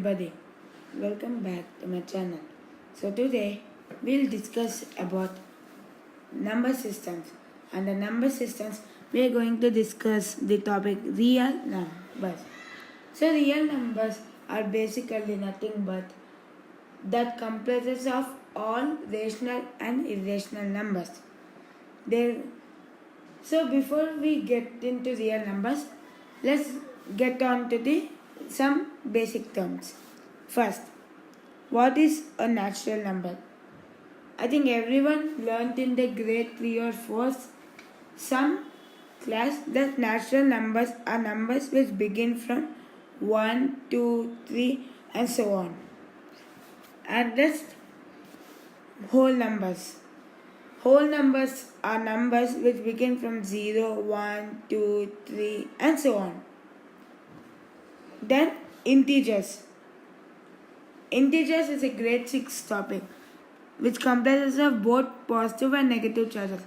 everybody, welcome back to my channel. So today we'll discuss about number systems, and the number systems we are going to discuss the topic real numbers. So real numbers are basically nothing but that comprises of all rational and irrational numbers. They So before we get into real numbers, let's get on to some basic terms. First, what is a natural number? I think everyone learned in the grade 3 or 4 some class that natural numbers are numbers which begin from 1, 2, 3 and so on. And that's whole numbers. Whole numbers are numbers which begin from 0, 1, 2, 3 and so on. Then integers. Integers is a grade 6 topic which comprises of both positive and negative charges.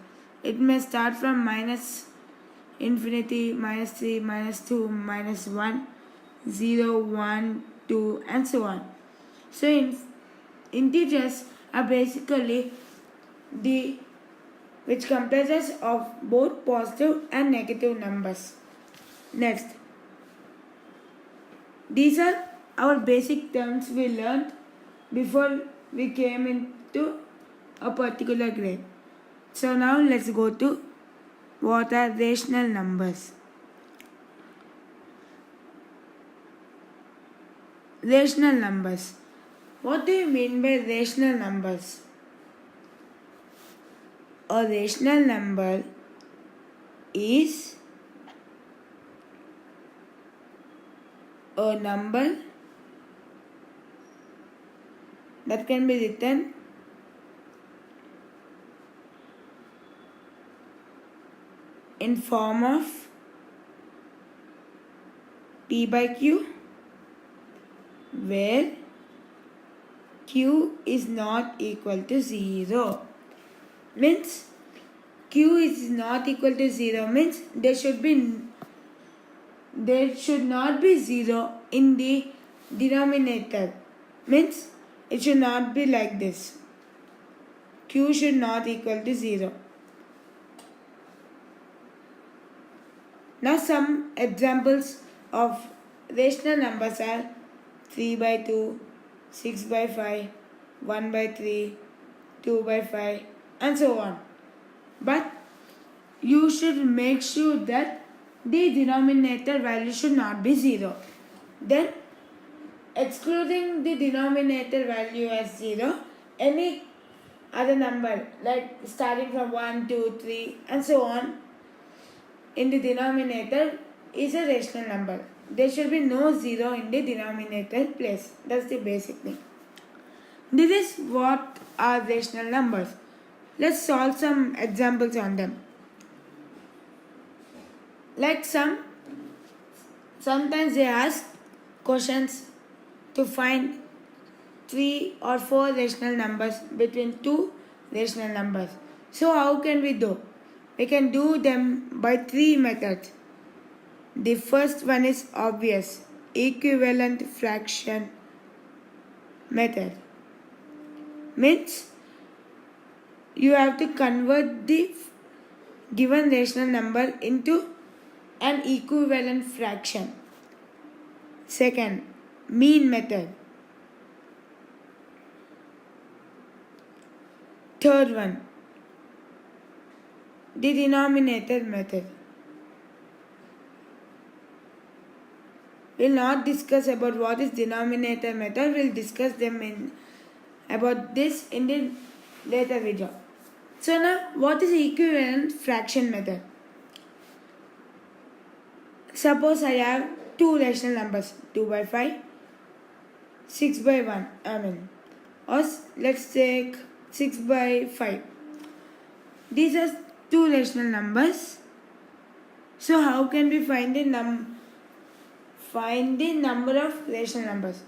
It may start from minus infinity, minus 3, minus 2, minus 1, 0, 1, 2 and so on. So integers are basically which comprises of both positive and negative numbers. Next, these are our basic terms we learned before we came into a particular grade. So now let's go to what are rational numbers. Rational numbers. What do you mean by rational numbers? A rational number is a number that can be written in form of P by Q, where Q is not equal to 0. Means Q is not equal to 0 means there should not be 0 in the denominator. Means it should not be like this. Q should not equal to 0. Now some examples of rational numbers are 3 by 2, 6 by 5, 1 by 3, 2 by 5 and so on. But you should make sure that the denominator value should not be 0. Then excluding the denominator value as 0, any other number like starting from 1, 2, 3 and so on in the denominator is a rational number. There should be no 0 in the denominator place. That's the basic thing. This is what are rational numbers. Let's solve some examples on them. Like sometimes they ask questions to find 3 or 4 rational numbers between 2 rational numbers. So how can we do? We can do them by 3 methods. The first one is obvious, equivalent fraction method. Means you have to convert the given rational number into an equivalent fraction. Second, mean method. Third one, the denominator method. We'll not discuss about what is denominator method. We'll discuss them about this in the later video. So now, what is equivalent fraction method? Suppose I have 2 rational numbers, 2 by 5, 6 by 1, or let's take 6 by 5. These are 2 rational numbers. So how can we find the number of rational numbers?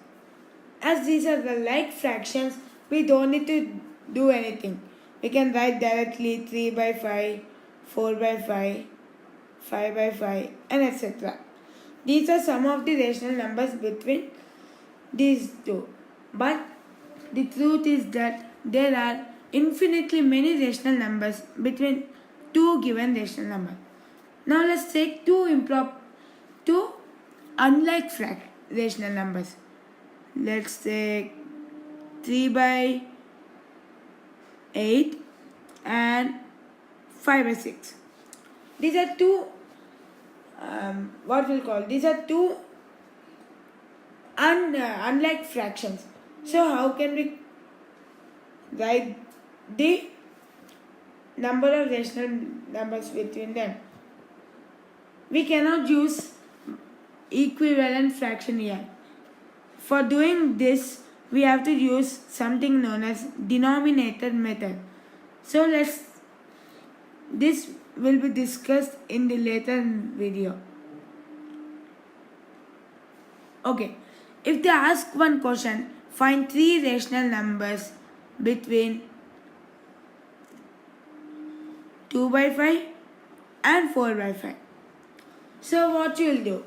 As these are the like fractions, we don't need to do anything. We can write directly 3 by 5, 4 by 5, 5 by 5 and etc. These are some of the rational numbers between these two. But the truth is that there are infinitely many rational numbers between two given rational numbers. Now let's take two unlike rational numbers. Let's take 3 by 8 and 5 by 6. These are two these are two unlike fractions. So how can we write the number of rational numbers between them? We cannot use equivalent fraction here. For doing this, we have to use something known as denominator method. So this will be discussed in the later video. Okay, if they ask one question, find three rational numbers between 2 by 5 and 4 by 5. So what you will do?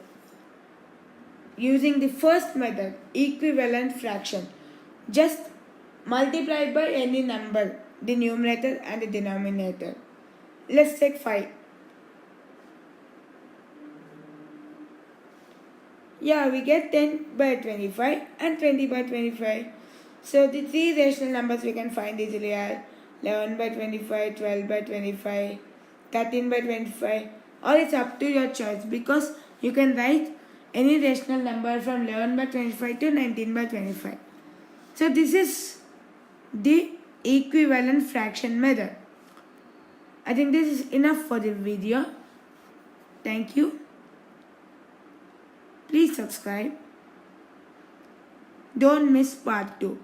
Using the first method, equivalent fraction, just multiply by any number, the numerator and the denominator. Let's take 5. Yeah, we get 10 by 25 and 20 by 25. So the three rational numbers we can find easily are 11 by 25, 12 by 25, 13 by 25, or it's up to your choice, because you can write any rational number from 11 by 25 to 19 by 25. So this is the equivalent fraction method. I think this is enough for the video. Thank you. Please subscribe. Don't miss part 2.